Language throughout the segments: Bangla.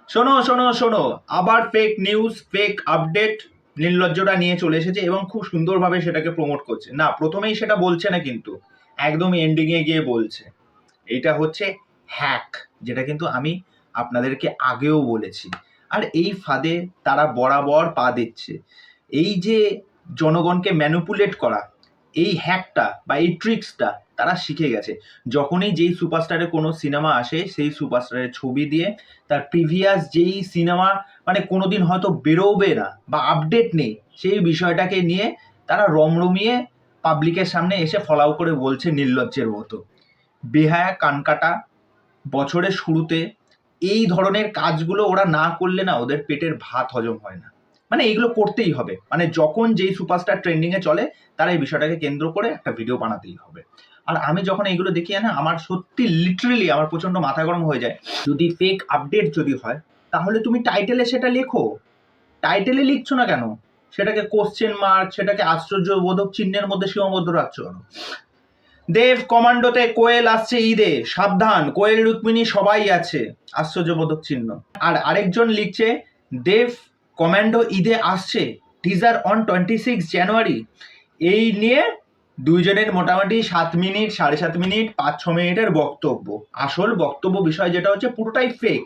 শোনো শোনো শোনো, আবার ফেক নিউজ, ফেক আপডেট নির্লজ্জরা নিয়ে চলে এসেছে এবং খুব সুন্দরভাবে সেটাকে প্রমোট করছে। না, প্রথমেই সেটা বলছে না, কিন্তু একদম এন্ডিং এ গিয়ে বলছে এইটা হচ্ছে হ্যাক, যেটা কিন্তু আমি আপনাদেরকে আগেও বলেছি। আর এই ফাঁদে তারা বরাবর পা দিচ্ছে। এই যে জনগণকে ম্যানিপুলেট করা, এই হ্যাকটা বা এই ট্রিক্সটা তারা শিখে গেছে। যখনই যেই সুপারস্টারের কোনো সিনেমা আসে, সেই সুপারস্টারের ছবি দিয়ে তার প্রিভিয়াস যেই সিনেমা মানে কোনোদিন হয়তো বেরোবে না বা আপডেট নেই, সেই বিষয়টাকে নিয়ে তারা রমরমিয়ে পাবলিকের সামনে এসে ফলাও করে বলছে নির্লজ্জের মতো। বেহায়া কানকাটা বছরের শুরুতে এই ধরনের কাজগুলো ওরা না করলে না ওদের পেটের ভাত হজম হয় না। মানে এইগুলো করতেই হবে, মানে যখন যেই সুপারস্টার ট্রেন্ডিং এ চলে তারা এই বিষয়টাকে কেন্দ্র করে একটা ভিডিও বানাতেই হবে। আর আমি যখন এইগুলো দেখি না, আমার সত্যি লিটারেলি আমার প্রচন্ড মাথা গরম হয়ে যায়। যদি ফেক আপডেট যদি হয়, তাহলে তুমি টাইটেলে সেটা লেখো। টাইটেলে লিখছো না কেন? সেটাকে কোশ্চেন মার্ক, সেটাকে আশ্চর্যবোধক চিহ্নের মধ্যে সীমাবদ্ধ রাখছো কেন? দেব কমান্ডোতে কোয়েল আসছে ঈদে, সাবধান, কোয়েল রুক্মিণী সবাই আছে, আশ্চর্যবোধক চিহ্ন। আর আরেকজন লিখছে দেব কমান্ডো ঈদে আসছে, টিজার অন 26 জানুয়ারি। এই নিয়ে দুইজনের মোটামুটি 7 মিনিট, 7.5 মিনিট, 5-6 মিনিটের বক্তব্য। আসল বক্তব্য বিষয় যেটা হচ্ছে পুরোটাই ফেক।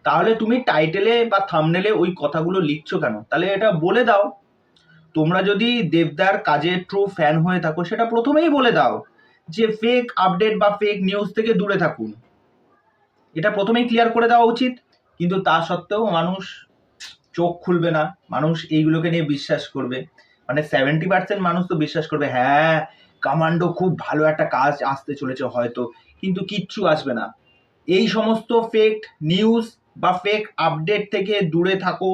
তাহলে তুমি টাইটেলে বা থাম্বনেলে ওই কথাগুলো লিখছো কেন? তাহলে এটা বলে দাও। তোমরা যদি দেবদার কাজের ট্রু ফ্যান হয়ে থাকো, সেটা প্রথমেই বলে দাও যে ফেক আপডেট বা ফেক নিউজ থেকে দূরে থাকুন। এটা প্রথমেই ক্লিয়ার করে দেওয়া উচিত। কিন্তু তা সত্ত্বেও মানুষ চোখ খুলবে না, মানুষ এইগুলোকে নিয়ে বিশ্বাস করবে। মানে 70% মানুষ তো বিশ্বাস করবে, হ্যাঁ কমান্ডো খুব ভালো একটা কাজ আসতে চলেছে হয়তো, কিন্তু কিচ্ছু আসবে না। এই সমস্ত ফেক নিউজ বা ফেক আপডেট থেকে দূরে থাকো,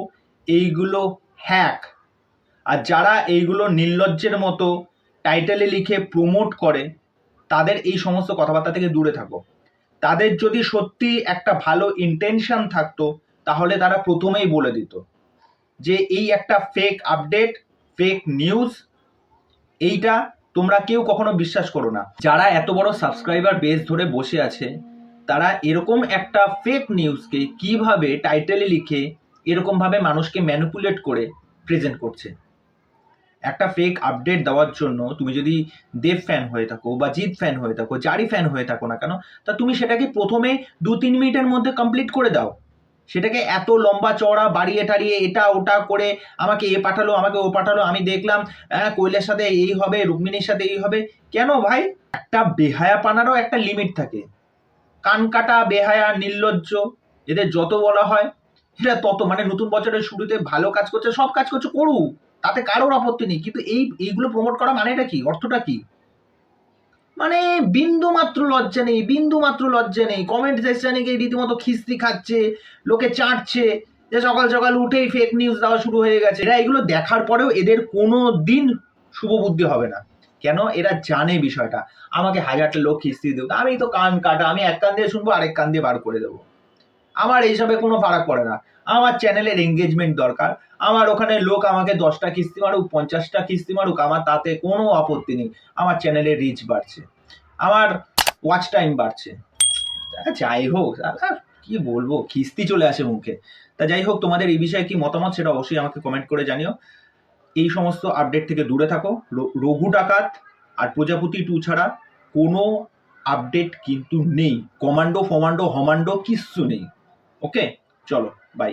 এইগুলো হ্যাক। আর যারা এইগুলো নির্লজ্জের মতো টাইটেলে লিখে প্রমোট করে, তাদের এই সমস্ত কথাবার্তা থেকে দূরে থাকো। তাদের যদি সত্যি একটা ভালো ইন্টেনশন থাকতো, তাহলে তারা প্রথমেই বলে দিত যে এই একটা ফেক আপডেট, ফেক নিউজ, এইটা তোমরা কেউ কখনো বিশ্বাস করো না। যারা এত বড় সাবস্ক্রাইবার বেস ধরে বসে আছে, তারা এরকম একটা ফেক নিউজকে কিভাবে টাইটেলে লিখে এরকম ভাবে মানুষকে ম্যানিপুলেট করে প্রেজেন্ট করছে। একটা ফেক আপডেট দেওয়ার জন্য তুমি যদি দেব ফ্যান হয়ে থাকো বা জিৎ ফ্যান হয়ে থাকো, যারই ফ্যান হয়ে থাকো না কেন, তা তুমি সেটাকে প্রথমে 2-3 মিনিটের মধ্যে কমপ্লিট করে দাও। সেটাকে এত লম্বা চওড়া বাড়িয়ে টাড়িয়ে এটা ওটা করে আমাকে এ পাঠালো, আমাকে ও পাঠালো, আমি দেখলাম কোয়েলের সাথে এই হবে, রুক্মিণীর সাথে এই হবে, কেন ভাই? একটা বেহায়া পানারও একটা লিমিট থাকে। কানকাটা, বেহায়া, নির্লজ্জ, এদের যত বলা হয় এরা তত, মানে নতুন বছরের শুরুতে ভালো কাজ করছে, সব কাজ করছে, করুক, তাতে কারোর আপত্তি নেই। কিন্তু এইগুলো প্রমোট করা মানেটা কি, অর্থটা কি? মানে বিন্দু মাত্র লজ্জা নেই, বিন্দু মাত্র লজ্জা নেই। কমেন্ট সেকশনে গিয়ে রীতিমতো খিস্তি খাচ্ছে, লোকে চাটছে যে সকাল সকাল উঠেই ফেক নিউজ দেওয়া শুরু হয়ে গেছে। এরা এগুলো দেখার পরেও এদের কোনো দিন শুভ বুদ্ধি হবে না। কেন? এরা জানে বিষয়টা, আমাকে হাজারটা লোক খিস্তি দেবে, আমি তো কান কাটা, আমি এক কান দিয়ে শুনবো, আরেক কান দিয়ে বার করে দেবো। আমার এইসবে কোনো ফারাক পড়ে না। আমার চ্যানেলের এঙ্গেজমেন্ট দরকার। আমার ওখানে লোক আমাকে 10টা কিস্তি মারুক, 50টা কিস্তি মারুক, আমার তাতে কোনো আপত্তি নেই। আমার চ্যানেলের রিচ বাড়ছে, আমার ওয়াচ টাইম বাড়ছে। যাই হোক, কি বলবো, খিস্তি চলে আসে মুখে। তা যাই হোক, তোমাদের এই বিষয়ে কি মতামত সেটা অবশ্যই আমাকে কমেন্ট করে জানিও। এই সমস্ত আপডেট থেকে দূরে থাকো। রঘু ডাকাত আর প্রজাপতি 2 ছাড়া কোনো আপডেট কিন্তু নেই। কমান্ডো ফমান্ডো হমান্ডো কিচ্ছু নেই। ওকে, চলো, বাই।